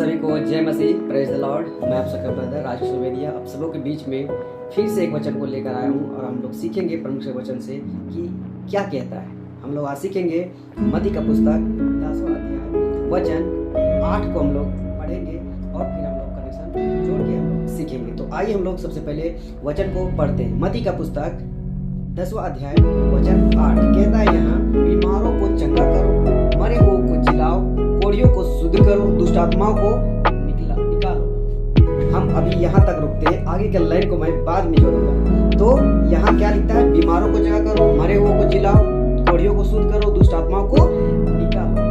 सभी को जय मसीह, प्रेज द लॉर्ड। मैं आप सबका ब्रदर राजेश सुवेदिया आप सबों के बीच में फिर से एक वचन को लेकर आया हूँ और हम लोग सीखेंगे प्रमुख से वचन से कि क्या कहता है। हम लोग आज सीखेंगे मत्ती का पुस्तक 10वां अध्याय वचन 8 को हम लोग पढ़ेंगे और फिर हम लोग कनेक्शन जोड़ के हम लोग सीखेंगे। तो आइए हम लोग सबसे पहले वचन को पढ़ते हैं। मत्ती का पुस्तक 10वां अध्याय वचन 8 कहता है, यहाँ बीमारों को चंगा करो, मरे हुओं को जिलाओ, कोढ़ियों को शुद्ध करो, दुष्ट आत्माओं को निकालो। हम अभी यहाँ तक रुकते हैं, आगे के लाइन को मैं बाद में जोड़ूंगा। तो यहाँ क्या लिखता है? बीमारों को चंगा करो, मरे हुओं को जिलाओ, कोढ़ियों को शुद्ध करो, दुष्ट आत्माओं को निकालो।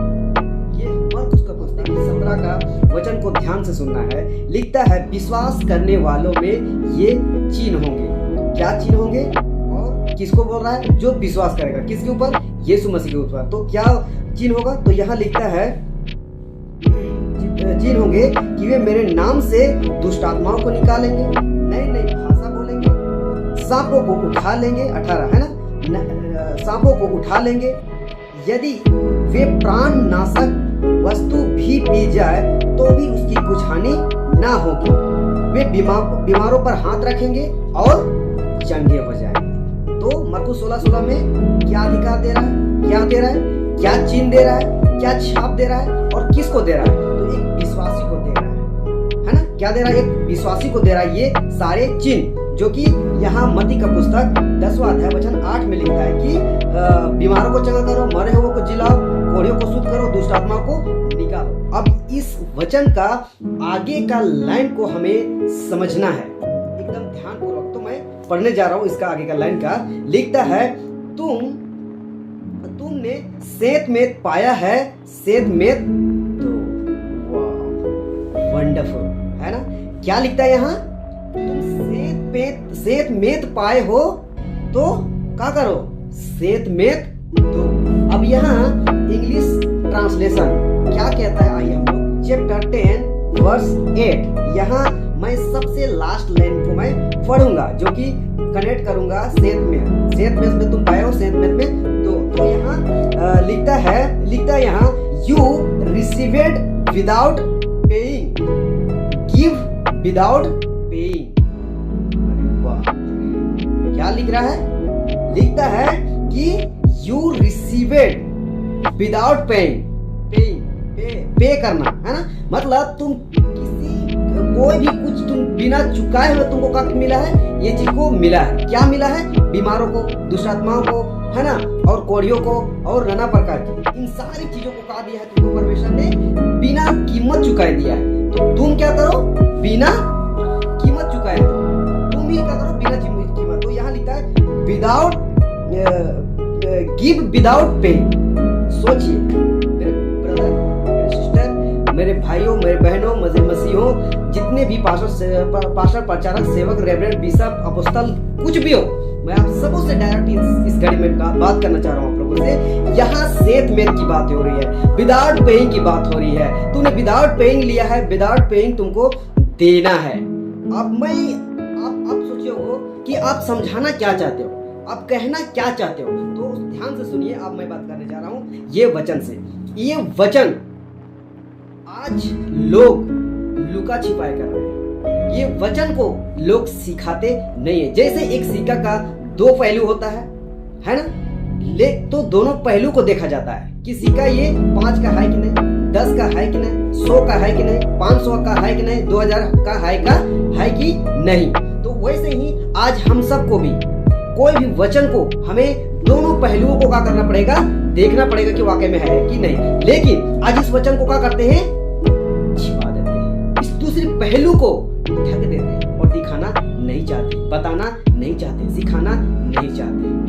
ये मरकुस का पुस्तक 17 का वचन को ध्यान से सुनना है। लिखता है, विश्वास करने वालों में ये चिन्ह होंगे। क्या चिन्ह होंगे? और किसको बोल रहा है? जो विश्वास करेगा। किसके ऊपर? यीशु मसीह के ऊपर। तो क्या चिन्ह होगा? तो यहाँ लिखता है चिन्ह होंगे कि वे मेरे नाम से दुष्ट आत्माओं को निकालेंगे, नई नई भाषा बोलेंगे, सांपों को उठा लेंगे। 18 है ना? सांपों को उठा लेंगे, यदि वे प्राण नाशक वस्तु भी पी जाए तो भी उसकी कुछ हानि ना होगी। वे बीमारों पर हाथ रखेंगे और चंगे हो जाएंगे। तो मरकुस 16:16 में क्या अधिकार दे रहा है? क्या दे रहा है? क्या चिन्ह दे रहा है? क्या छाप दे रहा है? और किसको दे रहा है? तो एक विश्वासी को दे रहा है ना? क्या दे रहा है? एक विश्वासी को दे रहा है ये सारे चिन्ह, जो कि यहाँ मत्ती का पुस्तक 10वां अध्याय वचन 8 में लिखता है कि बीमारों को चंगा करो, मरे हुओं को जिलाओ, कोढ़ियों को शुद्ध करो, दुष्ट आत्माओं को निकालो। अब इस वचन का आगे का लाइन को हमें समझना है एकदम ध्यानपूर्वक। तो मैं पढ़ने जा रहा हूँ इसका आगे का लाइन का। लिखता है, तुमने सेत में पाया है, सेत में वंडरफुल है ना? क्या लिखता है यहाँ? तुम सेत में पाए हो तो क्या करो? सेत में दो। अब यहाँ इंग्लिश ट्रांसलेशन क्या कहता है? आइए हम लोग चैप्टर 10 वर्स 8। यहाँ मैं सबसे लास्ट लाइन को मैं पढ़ूंगा, जो कि कनेक्ट करूंगा सेत में तुम पाए हो, सेत में दो। तो यहाँ लिखता है यहाँ, you received without paying, give without paying. वाह, क्या लिख रहा है? लिखता है कि यू रिसीवेड विदाउट पेइंग, पे करना है ना? मतलब तुम कोई भी कुछ तुम बिना चुकाए हुए तुमको क्या मिला है? ये चीज को मिला है। क्या मिला है? बीमारों को, दुष्ट आत्माओं को, है ना, और कोढ़ियों को और नाना प्रकार की इन सारी चीजों को कहा दिया है तुमको परमेश्वर ने बिना कीमत चुकाए दिया है। तो तुम क्या करो? बिना कीमत चुकाए तुम ही क्या करो? बिना कीमत। तो यहाँ लिखा है विदाउट गिव विदाउट पे। सोचिए मेरे ब्रदर, मेरे सिस्टर, मेरे भाइयों, मेरे बहनों, मसीहों, जितने भी पास्टर, प्रचारक, सेवक, रेवरेंड, बिशप, अपोस्तल, कुछ भी हो, मैं आप सबों से डायरेक्ट इस घड़ी में बात करना चाह रहा हूँ आप लोगों से। यहाँ सेत मेत की बात हो रही है, विदाउट पेइंग की बात हो रही है। तूने विदाउट पेइंग लिया है, विदाउट पेइंग तुमको देना है। अब आप सोचिए हो कि आप समझाना क्या चाहते हो, आप कहना क्या चाहते हो। तो ध्यान से सुनिए, अब मैं बात करने जा रहा हूँ ये वचन से। ये वचन आज लोग लुका छिपाए कर रहे हैं। ये वचन को लोग सिखाते नहीं है। जैसे एक सिक्का का 2 पहलू होता है ना? तो दोनों पहलू को देखा जाता है कि सिक्का ये 5 का है कि नहीं, 10 का है कि नहीं, 100 का है कि नहीं, 500 का है कि नहीं, 2000 का है कि नहीं। तो वैसे ही आज हम सबको भी कोई भी वचन को हमें दोनों पहलुओं को क्या करना पड़ेगा? देखना पड़ेगा कि वाकई में है कि नहीं। लेकिन आज इस वचन को क्या करते हैं? छिपा देते हैं, इस दूसरे पहलू को ढक देते हैं और दिखाना नहीं चाहते, बताना नहीं चाहते, सिखाना नहीं चाहते।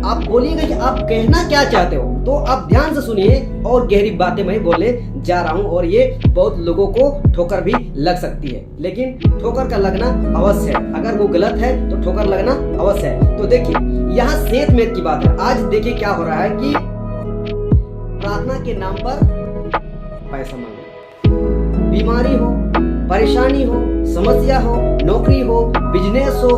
आप बोलिएगा कि आप कहना क्या चाहते हो, तो आप ध्यान से सुनिए और गहरी बातें मैं बोलने जा रहा हूं। और ये बहुत लोगों को ठोकर भी लग सकती है, लेकिन ठोकर का लगना अवश्य है। अगर वो गलत है तो ठोकर लगना अवश्य है। तो देखिए यहाँ सेत मेत की बात है। आज देखिए क्या हो रहा है कि प्रार्थना के नाम पर पैसा मांगो, बीमारी हो, परेशानी हो, समस्या हो, नौकरी हो, बिजनेस हो,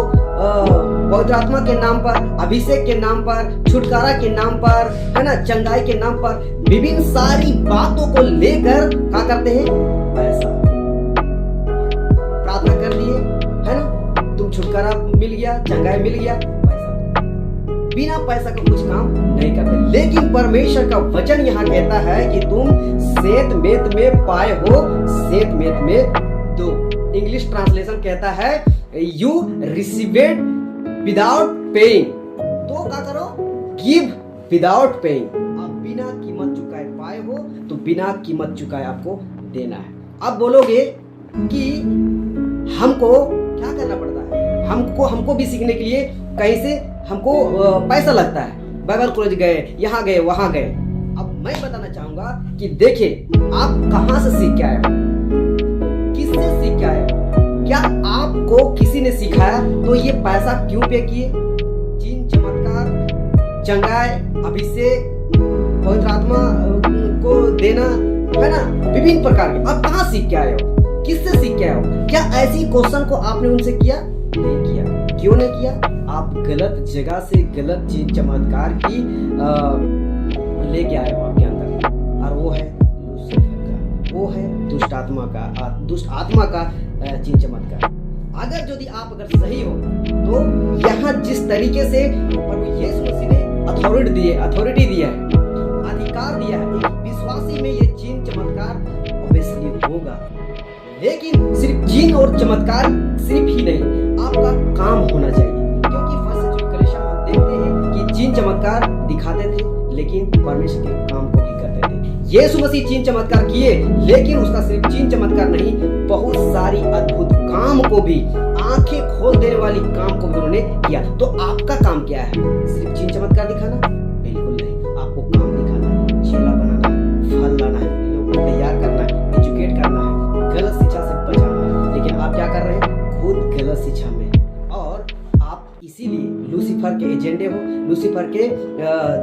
पवित्र आत्मा के नाम पर, अभिषेक के नाम पर, छुटकारा के नाम पर, है ना, चंगाई के नाम पर विभिन्न सारी बातों को लेकर क्या करते हैं? पैसा गया, चंगाई मिल गया, पैसा, बिना पैसा का कुछ काम नहीं करते। लेकिन परमेश्वर का वचन यहाँ कहता है कि तुम सेत मेत में पाए हो, सेत मेत में दो। इंग्लिश ट्रांसलेशन कहता है यू रिसीवेड विदाउट पेइंग, तो क्या करो, गिव विदाउट पेइंग। आप बिना कीमत चुकाए पाए हो तो बिना कीमत चुकाए आपको देना है। अब बोलोगे कि हमको क्या करना पड़ता है, हमको भी सीखने के लिए कहीं से हमको पैसा लगता है, बाइबल कॉलेज गए, यहाँ गए, वहां गए। अब मैं बताना चाहूंगा कि देखिए आप कहां से सीख के आए हो, किससे सीख के आए हो, क्या आपको किसी ने सिखाया तो ये पैसा क्यों पे किए? चिन्ह चमत्कार, चंगाई, अभिषेक, पवित्र आत्मा को देना, है ना, विभिन्न प्रकार के। आप कहां सीख के आए हो, किससे सीख के आए हो? क्या ऐसी क्वेश्चन को आपने उनसे किया? नहीं किया। क्यों नहीं किया? आप गलत जगह से गलत चीज चमत्कार की लेके आए हो आपके अंदर, और वो है लूसीफर का, वो है दुष्ट आत्मा का चीज चमत्कार। अगर यदि आप अगर सही हो तो यहाँ जिस तरीके से प्रभु यीशु मसीह ने अथॉरिटी दिया है, अधिकार दिया है, एक विश्वासी में ये चिन्ह चमत्कार ऑब्वियसली होगा। लेकिन सिर्फ चिन्ह और चमत्कार सिर्फ ही नहीं, आपका काम होना चाहिए। क्योंकि फर्स्ट सेंचुरी कलीसिया में हम देखते हैं कि चिन्ह चमत्कार दिखाते थे लेकिन परमेश्वर के काम को भी करते थे। यीशु मसीह चिन्ह चमत्कार किए, लेकिन उसका सिर्फ चिन्ह चमत्कार नहीं, बहुत सारी अद्भुत काम को भी, आंखें खोल देने वाली काम को भी उन्होंने किया। तो आपका काम क्या है? सिर्फ चिन्ह चमत्कार दिखाना? बिल्कुल नहीं। आपको काम दिखाना है, चेला बनाना है, फल लाना है, लोगों को तैयार करना है, एजुकेट करना है, गलत शिक्षा से बचाना है। लेकिन आप क्या कर रहे हैं? खुद गलत शिक्षा में, और आप इसीलिए लूसीफर के एजेंडे हो, लूसीफर के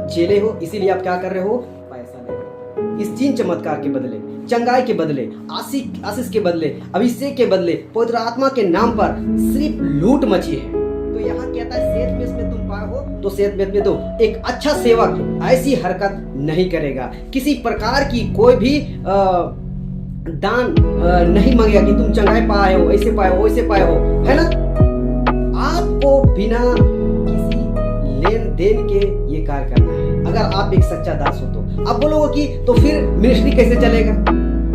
चेले हो। इसीलिए आप क्या कर रहे हो? पैसा ले रहे हो। इस चिन्ह चमत्कार के बदले, चंगाई के बदले, आशीष के बदले, अभिषेक के बदले, पवित्र आत्मा के नाम पर सिर्फ लूट मची है। तो यहाँ कहता है सेत मेत में तुम पाए हो तो सेत मेत में दो। एक अच्छा सेवक ऐसी हरकत नहीं करेगा, किसी प्रकार की कोई भी दान नहीं मांगेगा कि तुम चंगाई पाए हो, ऐसे पाए हो, वैसे पाए हो, है ना। आपको बिना किसी लेन देन के ये कार्य करना है। अगर आप एक सच्चा दास हो तो आप बोलोगे कि तो फिर मिनिस्ट्री कैसे चलेगा,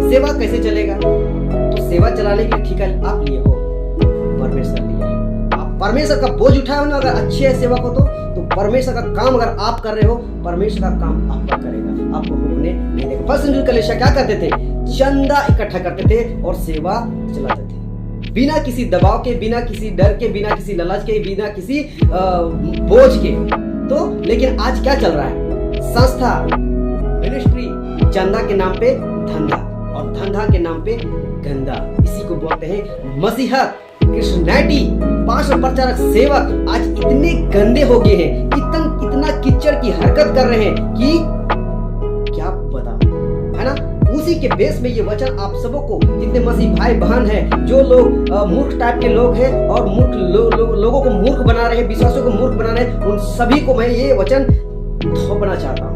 सेवा कैसे चलेगा? तो सेवा चलाने के लिए ठेका आप लिए हो, परमेश्वर लिया है। आप परमेश्वर का बोझ उठाए हो ना, अगर अच्छे सेवक हो तो परमेश्वर का काम अगर आप कर रहे हो, परमेश्वर का काम आपका करेगा, आपको रोकने नहीं देगा। फर्स्ट सेंचुरी कलीसिया क्या करते थे? चंदा इकट्ठा करते थे और सेवा चलाते थे, बिना किसी दबाव के, बिना किसी डर के, बिना किसी लालच के, बिना किसी बोझ के। तो लेकिन आज क्या चल रहा है? संस्था, मिनिस्ट्री, चंदा के नाम पे धंधा, और धंधा के नाम पे गंदा। इसी को बोलते हैं मसीहत, क्रिश्चियनिटी। पास्टर, प्रचारक, सेवक आज इतने गंदे हो गए हैं, इतना किच्चड़ की हरकत कर रहे हैं कि क्या बताऊं, है ना। उसी के बेस में ये वचन आप सबों को, जितने मसीह भाई बहन हैं, जो लोग मूर्ख टाइप के लोग हैं और मूर्ख लोगों को मूर्ख बना रहे हैं, विश्वासियों को मूर्ख बना रहे हैं, उन सभी को मैं ये वचन थोपना चाहता हूँ।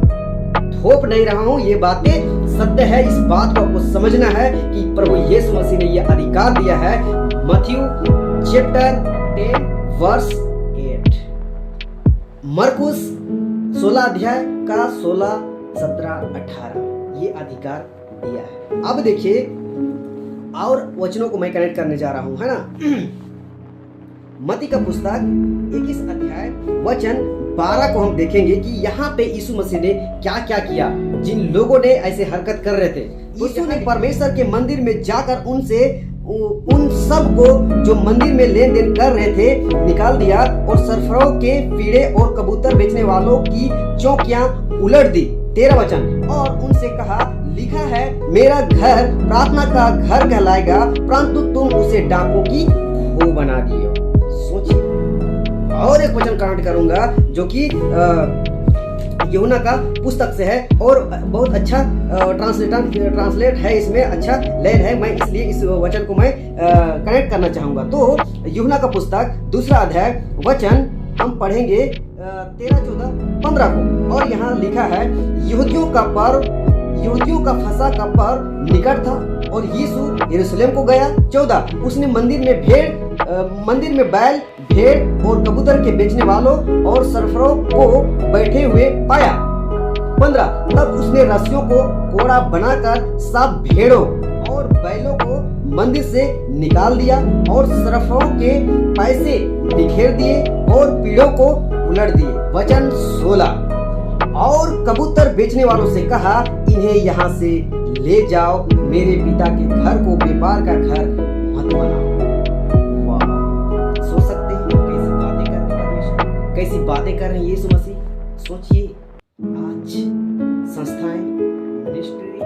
थोप नहीं रहा हूँ, ये बातें सत्य है। इस बात को आपको समझना है कि प्रभु यीशु मसीह ने ये अधिकार दिया है। मत्थयू चैप्टर 10 वर्स 8, मरकुस 16 अध्याय का 16, 17, 18 ये अधिकार दिया है। अब देखिए और वचनों को मैं कनेक्ट करने जा रहा हूं, है ना। मत्ती का पुस्तक 21 अध्याय वचन 12 को हम देखेंगे कि यहाँ पे यीशु मसीह ने क्या क्या किया। जिन लोगों ने ऐसे हरकत कर रहे थे, यीशु ने परमेश्वर के मंदिर में जाकर उन सब को जो मंदिर में लेन देन कर रहे थे निकाल दिया, और सरफराओं के कीड़े और कबूतर बेचने वालों की चौकियां उलट दी। 13 वचन, और उनसे कहा, लिखा है, मेरा घर प्रार्थना का घर कहलाएगा, परंतु तुम उसे डाकों की खो बना दिए हो। सोचिए। और एक वचन कमेंट करूंगा जो कि यूहन्ना का पुस्तक से है, और बहुत अच्छा ट्रांसलेट है, इसमें अच्छा लाइन है, मैं इसलिए इस वचन को मैं कनेक्ट करना चाहूंगा। तो यूहन्ना का पुस्तक 2 अध्याय वचन हम पढ़ेंगे 13, 14, 15 को। और यहाँ लिखा है, यहूदियों का फसह का पर्व निकट था और यीशु यरूशलेम को गया। 14, उसने मंदिर में बैल भेड़ और कबूतर के बेचने वालों और सरफरों को बैठे हुए पाया। 15 तब उसने रस्सियों को कोड़ा बनाकर सब भेड़ों और बैलों को मंदिर से निकाल दिया और सरफरों के पैसे बिखेर दिए और पीड़ों को उलट दिए। वचन 16 और कबूतर बेचने वालों से कहा, इन्हें यहाँ से ले जाओ, मेरे पिता के घर को व्यापार का घर मत बनाओ। वाह, सोच सकते हैं कैसी बातें कर रहे परमेश्वर, कैसी बातें कर रहे हैं यीशु मसीह। सोचिए आज संस्थाएं, मिनिस्ट्री,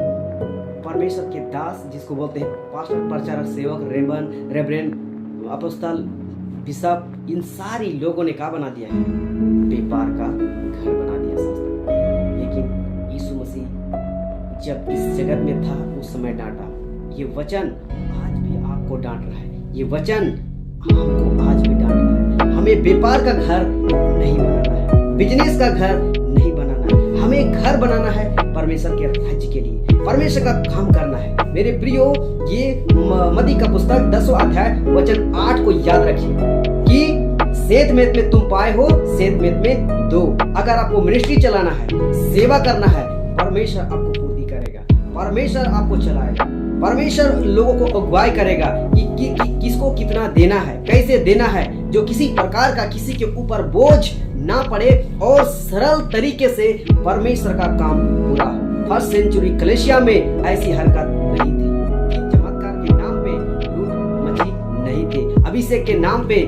परमेश्वर के दास जिसको बोलते हैं पास्टर, प्रचारक, सेवक, रेबरेंड, अपोस्तल, बिशप, इन सारी लोगों ने क्या बना दिया है? व्यापार का घर बना दिया संस्था। लेकिन यीशु मसीह जब इस जगत में था उस समय डांटा। ये वचन आज भी आपको डांट रहा है, ये वचन हमको आज भी डांट रहा है। हमें व्यापार का घर नहीं बनाना है, बिजनेस का घर नहीं बनाना है, हमें घर बनाना है परमेश्वर के राज्य के लिए, परमेश्वर का काम करना है। मेरे प्रियो, ये मत्ती का पुस्तक 10वां अध्याय वचन 8 को याद रखिए कि सेत में तुम पाए हो, सेत में दो। अगर आपको मिनिस्ट्री चलाना है, सेवा करना है, परमेश्वर आपको पूर्ति करेगा, परमेश्वर आपको चलाएगा, परमेश्वर लोगों को अगुवाई करेगा कि किसको कितना देना है, कैसे देना है, जो किसी प्रकार का किसी के ऊपर बोझ ना पड़े और सरल तरीके से परमेश्वर का काम पूरा हो। फर्स्ट सेंचुरी कलेशिया में ऐसी हरकत नहीं थी। चमत्कार के नाम पे लूट मची नहीं थी, अभिषेक के नाम पे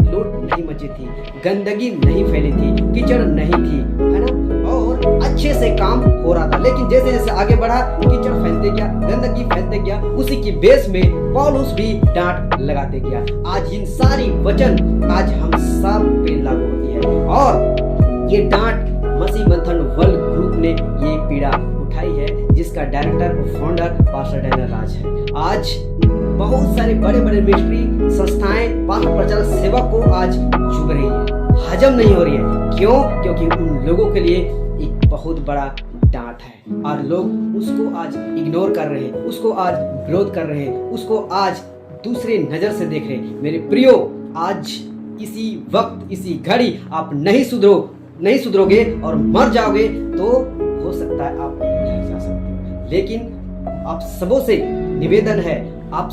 लूट नहीं मची थी, गंदगी नहीं फैली थी, कीचड़ नहीं थी, है ना, और अच्छे से काम हो रहा था। लेकिन जैसे जैसे आगे बढ़ा, कीचड़ फैलते गया, गंदगी फैलते गया, उसी की बेस में पौलुस भी डांट लगाते गया। आज इन सारी वचन आज हम सब पे लागू होती है और ये डांट मसीह मंथन वर्ल्ड ग्रुप ने ये पीड़ा उठाई है, जिसका डायरेक्टर और फाउंडर पास्टर डैनियल राज है। आज बहुत सारे बड़े बड़े मिनिस्ट्री संस्थाएं, पास्टर, प्रचारक, सेवक को आज चुभ रही है, हजम नहीं हो रही है। क्यों? क्योंकि उन लोगों के लिए एक बहुत बड़ा डांट है और लोग उसको आज इग्नोर कर रहे हैं, उसको आज विरोध कर रहे हैं, उसको आज दूसरे नजर से देख रहे हैं। मेरे प्रियो, आज इसी वक्त, इसी घड़ी आप नहीं सुधरोगे और मर जाओगे तो हो सकता है आप नहीं जा सकते। लेकिन आप सबों से निवेदन है, आप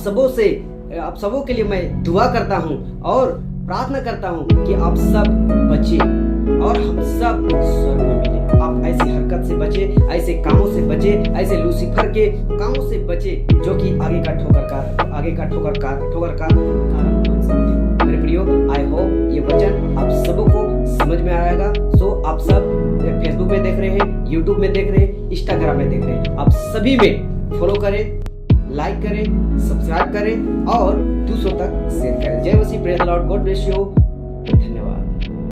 सबों के लिए मैं दुआ करता हूं और प्रार्थना करता हूं कि आप सब बचे और हम सब स्वर्ग में मिले। आप ऐसी हरकत से बचे, ऐसे कामों से बचे, ऐसे लूसीफर के कामों से बचे जो कि आगे का ठोकर का कारण बन सकते हैं। मेरे प्रियो, आई होप ये वचन आप सबों को समझ में आएगा। सो आप सब फेसबुक में देख रहे हैं, यूट्यूब में देख रहे हैं, इंस्टाग्राम में देख रहे हैं, आप सभी में फॉलो करें, लाइक करें, सब्सक्राइब करें और दूसरों तक शेयर करें। जय मसीह, praise the lord, god bless you.